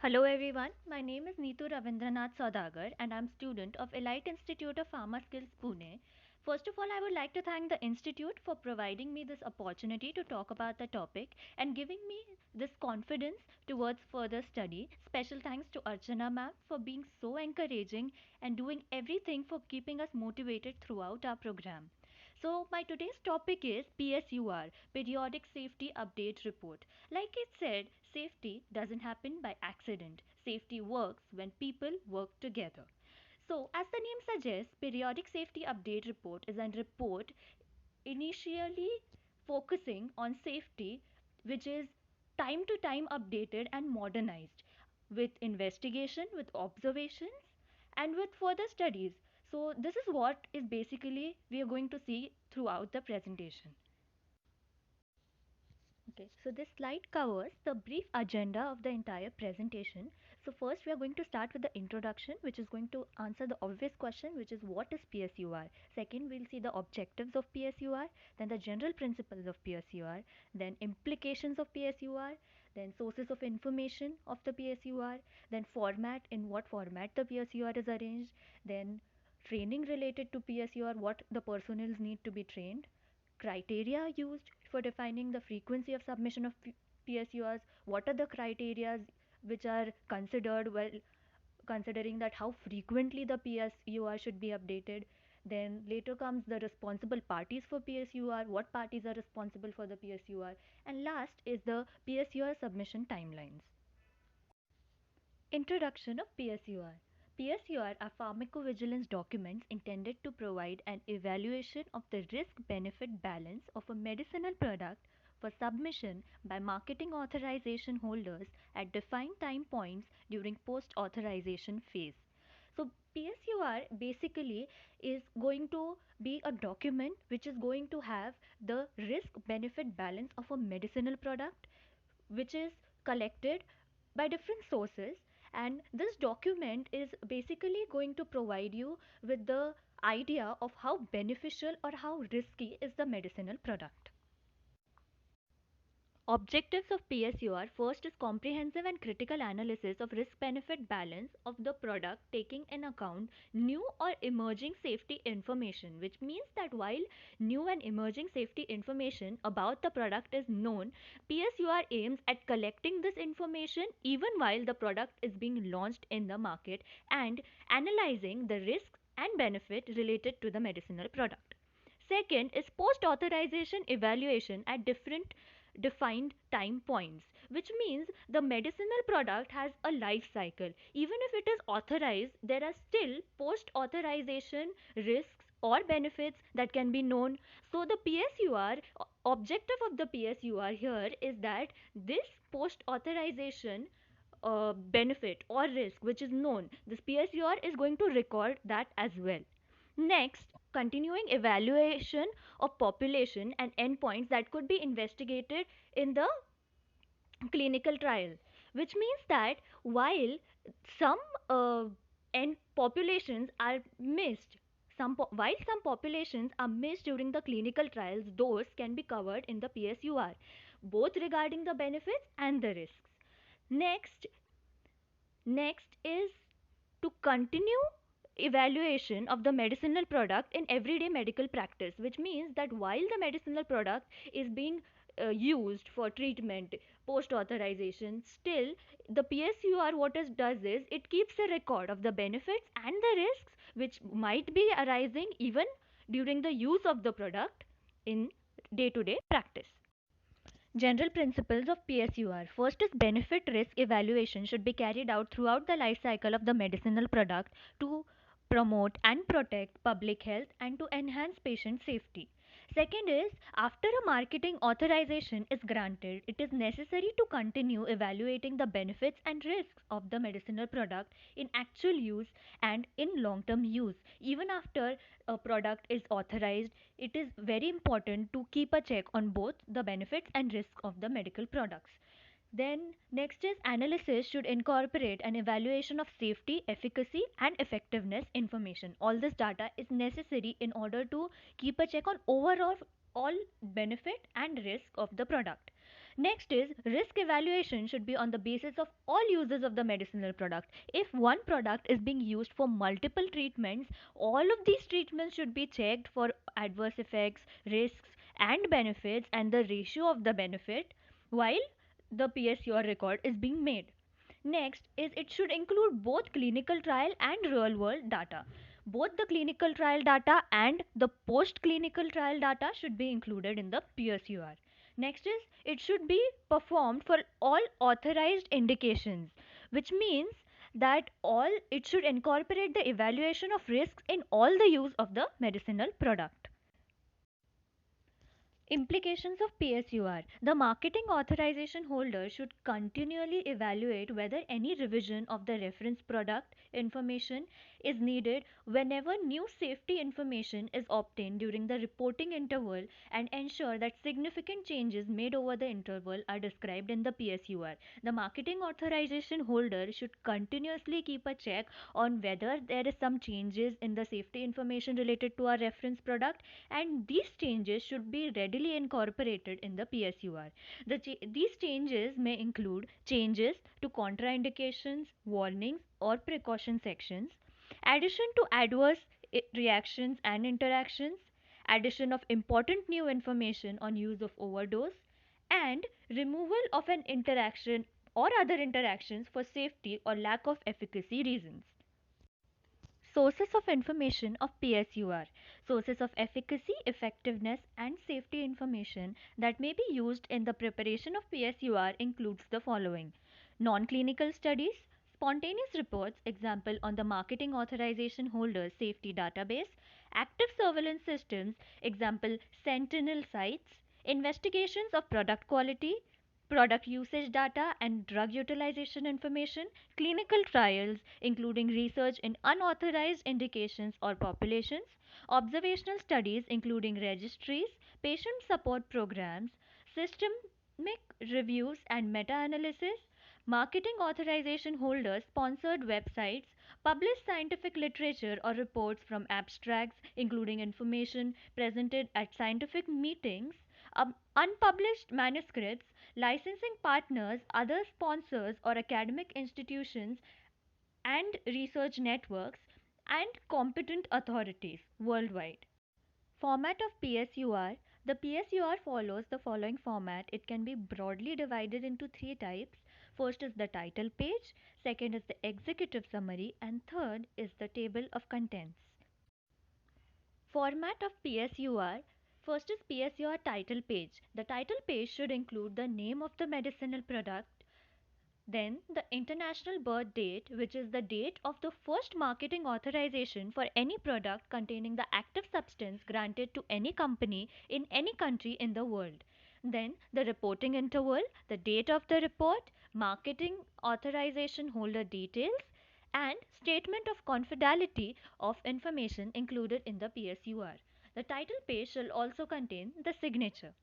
Hello everyone, my name is Neetu Ravindranath Saudagar and I'm student of Elite Institute of Pharma Skills Pune. First of all, I would like to thank the institute for providing me this opportunity to talk about the topic and giving me this confidence towards further study. Special thanks to Archana ma'am for being so encouraging and doing everything for keeping us motivated throughout our program. So, my today's topic is PSUR, Periodic Safety Update Report. Like it said, safety doesn't happen by accident. Safety works when people work together. So, as the name suggests, Periodic Safety Update Report is a report initially focusing on safety, which is time to time updated and modernized with investigation, with observations, and with further studies. So, this is what is basically we are going to see throughout the presentation. Okay, so this slide covers the brief agenda of the entire presentation. So first we are going to start with the introduction, which is going to answer the obvious question, which is what is PSUR. Second, we'll see the objectives of PSUR, then the general principles of PSUR, then implications of PSUR, then sources of information of the PSUR, then format, in what format the PSUR is arranged, then training related to PSUR, what the personnel need to be trained, criteria used for defining the frequency of submission of PSURs, what are the criteria which are considered while considering that how frequently the PSUR should be updated. Then later comes the responsible parties for PSUR, what parties are responsible for the PSUR, and last is the PSUR submission timelines. Introduction of PSUR. PSUR are pharmacovigilance documents intended to provide an evaluation of the risk benefit balance of a medicinal product for submission by marketing authorization holders at defined time points during post authorization phase. So, PSUR basically is going to be a document which is going to have the risk benefit balance of a medicinal product which is collected by different sources, and this document is basically going to provide you with the idea of how beneficial or how risky is the medicinal product. Objectives of PSUR: first is comprehensive and critical analysis of risk benefit balance of the product, taking in account new or emerging safety information, which means that while new and emerging safety information about the product is known, PSUR aims at collecting this information even while the product is being launched in the market and analyzing the risks and benefit related to the medicinal product. Second is post authorization evaluation at different defined time points, which means the medicinal product has a life cycle. Even if it is authorized, there are still post authorization risks or benefits that can be known. So, the PSUR objective of the PSUR here is that this post authorization benefit or risk which is known, this PSUR is going to record that as well. Next, continuing evaluation of population and endpoints that could be investigated in the clinical trial, which means that while some end populations are missed, while some populations are missed during the clinical trials, those can be covered in the PSUR, both regarding the benefits and the risks. Next, next is to continue evaluation of the medicinal product in everyday medical practice, which means that while the medicinal product is being used for treatment post authorization, still the PSUR what it does is it keeps a record of the benefits and the risks which might be arising even during the use of the product in day to day practice. General principles of PSUR. First is benefit risk evaluation should be carried out throughout the life cycle of the medicinal product to promote and protect public health and to enhance patient safety. Second is after a marketing authorization is granted, it is necessary to continue evaluating the benefits and risks of the medicinal product in actual use and in long term use. Even after a product is authorized, it is very important to keep a check on both the benefits and risks of the medical products. Then, next is analysis should incorporate an evaluation of safety, efficacy, and effectiveness information. All this data is necessary in order to keep a check on overall all benefit and risk of the product. Next is risk evaluation should be on the basis of all uses of the medicinal product. If one product is being used for multiple treatments, all of these treatments should be checked for adverse effects, risks, and benefits, and the ratio of the benefit while the PSUR record is being made. Next is it should include both clinical trial and real world data. Both the clinical trial data and the post clinical trial data should be included in the PSUR. Next is it should be performed for all authorized indications, which means that all it should incorporate the evaluation of risks in all the use of the medicinal product. Implications of PSUR. The marketing authorization holder should continually evaluate whether any revision of the reference product information is needed whenever new safety information is obtained during the reporting interval, and ensure that significant changes made over the interval are described in the PSUR. The marketing authorization holder should continuously keep a check on whether there is some changes in the safety information related to our reference product, and these changes should be readily incorporated in the PSUR. These changes may include changes to contraindications, warnings, or precaution sections, addition to adverse reactions and interactions, addition of important new information on use of overdose, and removal of an interaction or other interactions for safety or lack of efficacy reasons. Sources of information of PSUR. Sources of efficacy, effectiveness, and safety information that may be used in the preparation of PSUR includes the following: non-clinical studies, spontaneous reports, example on the marketing authorization holder's safety database, active surveillance systems, example Sentinel sites, investigations of product quality, product usage data and drug utilization information, clinical trials, including research in unauthorized indications or populations, observational studies, including registries, patient support programs, systemic reviews and meta analysis, marketing authorization holders sponsored websites, published scientific literature or reports from abstracts, including information presented at scientific meetings, unpublished manuscripts, licensing partners, other sponsors or academic institutions and research networks, and competent authorities worldwide. Format of PSUR. The PSUR follows the following format. It can be broadly divided into three types. First is the title page, second is the executive summary, and third is the table of contents. Format of PSUR. First is PSUR title page. The title page should include the name of the medicinal product, then the international birth date, which is the date of the first marketing authorization for any product containing the active substance granted to any company in any country in the world. Then the reporting interval, the date of the report, marketing authorization holder details, and statement of confidentiality of information included in the PSUR. The title page shall also contain the signature.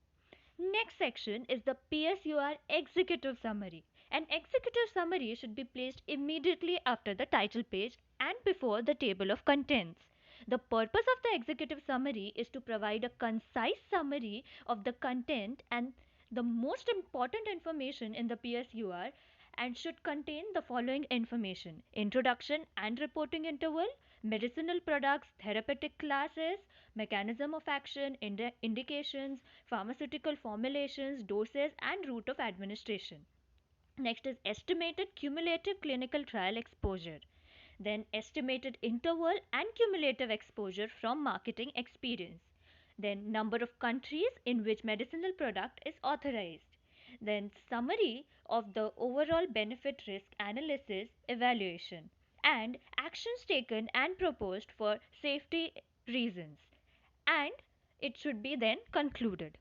Next section is the PSUR executive summary. An executive summary should be placed immediately after the title page and before the table of contents. The purpose of the executive summary is to provide a concise summary of the content and the most important information in the PSUR, and should contain the following information: introduction and reporting interval, medicinal products, therapeutic classes, mechanism of action, indications, pharmaceutical formulations, doses, and route of administration. Next is estimated cumulative clinical trial exposure. Then estimated interval and cumulative exposure from marketing experience. Then number of countries in which medicinal product is authorized. Then summary of the overall benefit risk analysis evaluation, and actions taken and proposed for safety reasons, and it should be then concluded.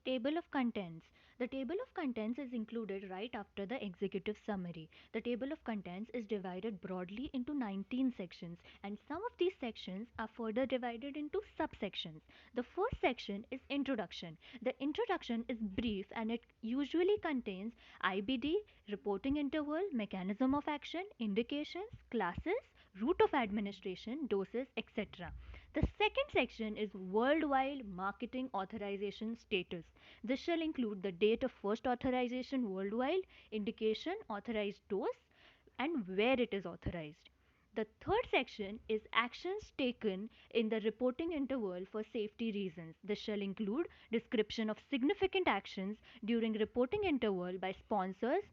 Table of contents. The table of contents is included right after the executive summary. The table of contents is divided broadly into 19 sections, and some of these sections are further divided into subsections. The first section is introduction. The introduction is brief and it usually contains IBD, reporting interval, mechanism of action, indications, classes, route of administration, doses, etc. The second section is worldwide marketing authorization status. This shall include the date of first authorization worldwide, indication, authorized dose, and where it is authorized. The third section is actions taken in the reporting interval for safety reasons. This shall include description of significant actions during reporting interval by sponsors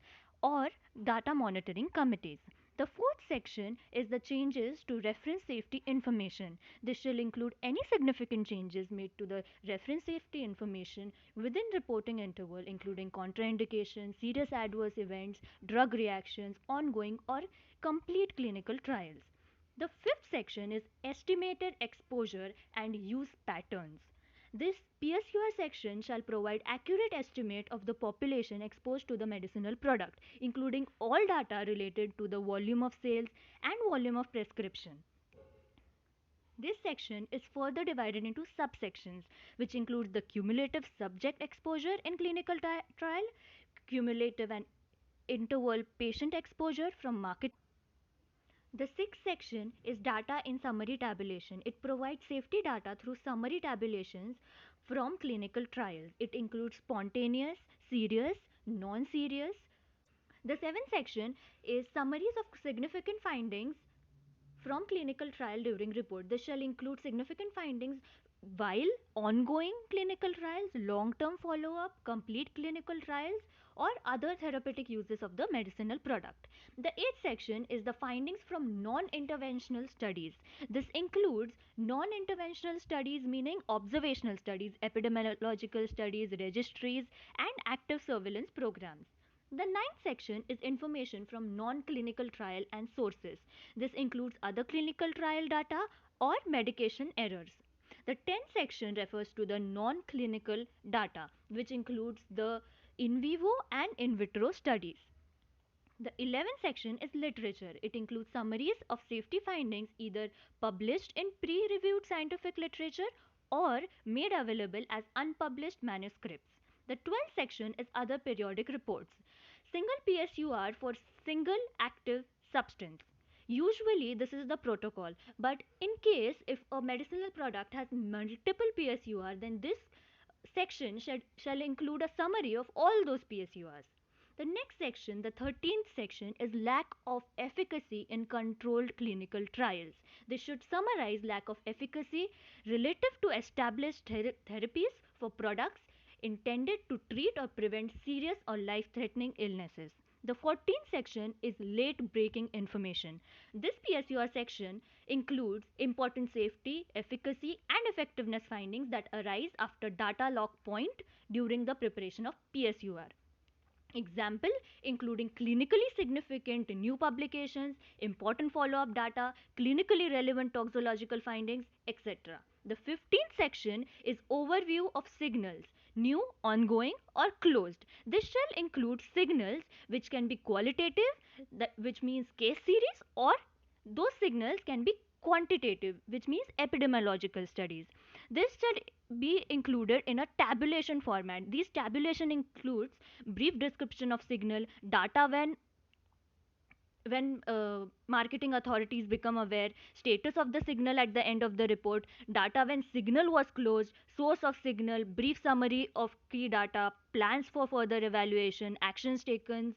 or data monitoring committees. The fourth section is the changes to reference safety information. This shall include any significant changes made to the reference safety information within reporting interval, including contraindications, serious adverse events, drug reactions, ongoing or complete clinical trials. The fifth section is estimated exposure and use patterns. This PSUR section shall provide accurate estimate of the population exposed to the medicinal product, including all data related to the volume of sales and volume of prescription. This section is further divided into subsections, which includes the cumulative subject exposure in clinical trial, cumulative and interval patient exposure from market. The sixth section is data in summary tabulation. It provides safety data through summary tabulations from clinical trials. It includes spontaneous, serious, non serious. The seventh section is summaries of significant findings from clinical trial during report. This shall include significant findings while ongoing clinical trials, long term follow up, complete clinical trials, or other therapeutic uses of the medicinal product. The eighth section is the findings from non interventional studies. This includes non interventional studies, meaning observational studies, epidemiological studies, registries, and active surveillance programs. The ninth section is information from non clinical trial and sources. This includes other clinical trial data or medication errors. The 10th section refers to the non clinical data, which includes the in vivo and in vitro studies. The 11th section is literature. It includes summaries of safety findings either published in pre reviewed scientific literature or made available as unpublished manuscripts. The 12th section is other periodic reports. Single PSUR for single active substance. Usually, this is the protocol, but in case if a medicinal product has multiple PSUR, then this section shall include a summary of all those PSURs. The next section, the 13th section, is lack of efficacy in controlled clinical trials. This should summarize lack of efficacy relative to established therapies for products intended to treat or prevent serious or life threatening illnesses. The 14th section is late breaking information. This PSUR section includes important safety, efficacy, and effectiveness findings that arise after data lock point during the preparation of PSUR. Example including clinically significant new publications, important follow up data, clinically relevant toxicological findings, etc. The 15th section is overview of signals, new, ongoing, or closed. This shall include signals which can be qualitative, which means case series, or those signals can be quantitative, which means epidemiological studies. This should be included in a tabulation format. These tabulation includes brief description of signal, data when marketing authorities become aware, status of the signal at the end of the report, data when signal was closed, source of signal, brief summary of key data, plans for further evaluation, actions taken,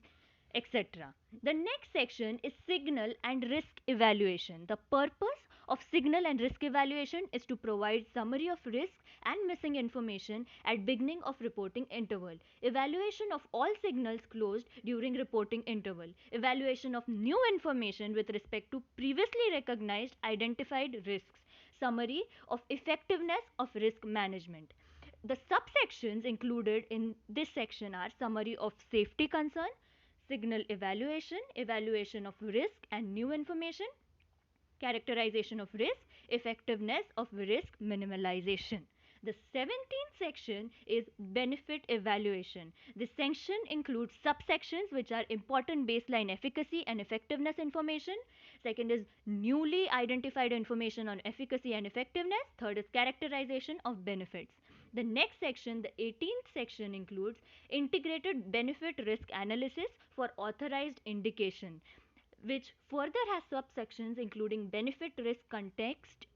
etc. The next section is signal and risk evaluation. The purpose of signal and risk evaluation is to provide summary of risk and missing information at beginning of reporting interval, evaluation of all signals closed during reporting interval, evaluation of new information with respect to previously recognized identified risks, summary of effectiveness of risk management. The subsections included in this section are summary of safety concern, signal evaluation, evaluation of risk and new information, characterization of risk, effectiveness of risk minimalization. The 17th section is benefit evaluation. This section includes subsections which are important baseline efficacy and effectiveness information. Second is newly identified information on efficacy and effectiveness. Third is characterization of benefits. The next section, the 18th section, includes integrated benefit risk analysis for authorized indication, which further has subsections including benefit risk context,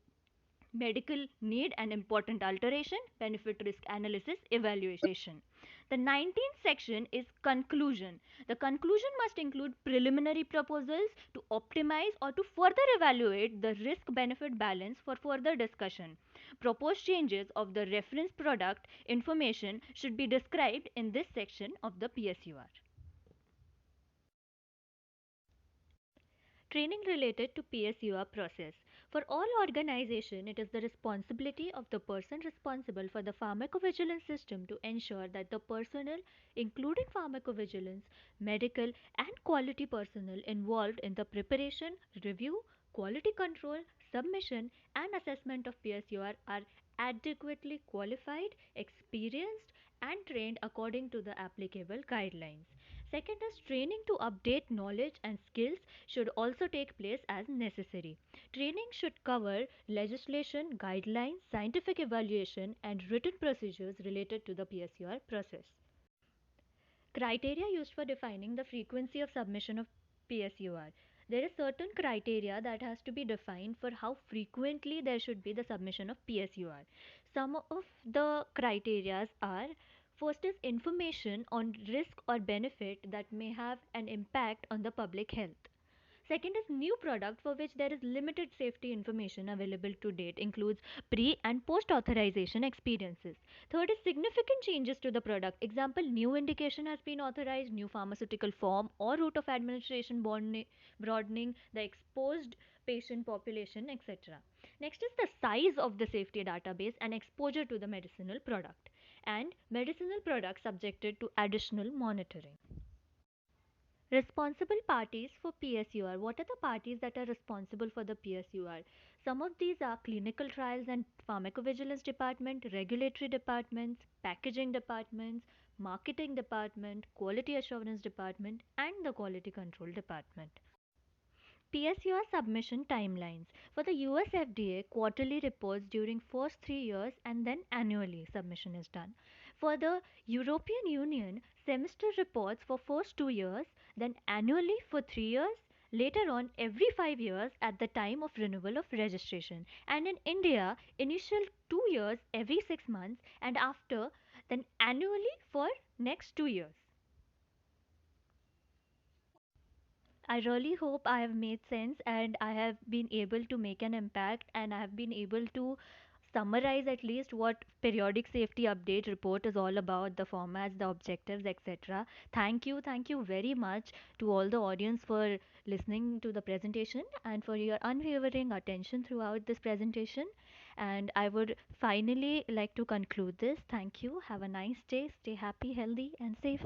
medical need and important alteration, benefit risk analysis, evaluation. The 19th section is conclusion. The conclusion must include preliminary proposals to optimize or to further evaluate the risk benefit balance for further discussion. Proposed changes of the reference product information should be described in this section of the PSUR. Training related to PSUR process. For all organization, it is the responsibility of the person responsible for the pharmacovigilance system to ensure that the personnel, including pharmacovigilance, medical and quality personnel involved in the preparation, review, quality control, submission and assessment of PSUR are adequately qualified, experienced and trained according to the applicable guidelines. Second is training to update knowledge and skills should also take place as necessary. Training should cover legislation, guidelines, scientific evaluation, and written procedures related to the PSUR process. Criteria used for defining the frequency of submission of PSUR. There is certain criteria that has to be defined for how frequently there should be the submission of PSUR. Some of the criterias are: first is information on risk or benefit that may have an impact on the public health. Second is new product for which there is limited safety information available to date, includes pre and post authorization experiences. Third is significant changes to the product. Example, new indication has been authorized, new pharmaceutical form or route of administration broadening the exposed patient population, etc. Next is the size of the safety database and exposure to the medicinal product, and medicinal products subjected to additional monitoring. Responsible parties for PSUR. What are the parties that are responsible for the PSUR? Some of these are clinical trials and pharmacovigilance department, regulatory departments, packaging departments, marketing department, quality assurance department, and the quality control department. PSUR submission timelines. For the US FDA, quarterly reports during first 3 years and then annually submission is done. For the European Union, semester reports for first 2 years, then annually for 3 years, later on every 5 years at the time of renewal of registration. And in India, initial 2 years every 6 months and after then annually for next 2 years. I really hope I have made sense and I have been able to make an impact and I have been able to summarize at least what periodic safety update report is all about, the formats, the objectives, etc. Thank you very much to all the audience for listening to the presentation and for your unwavering attention throughout this presentation. And I would finally like to conclude this. Thank you. Have a nice day. Stay happy, healthy, and safe.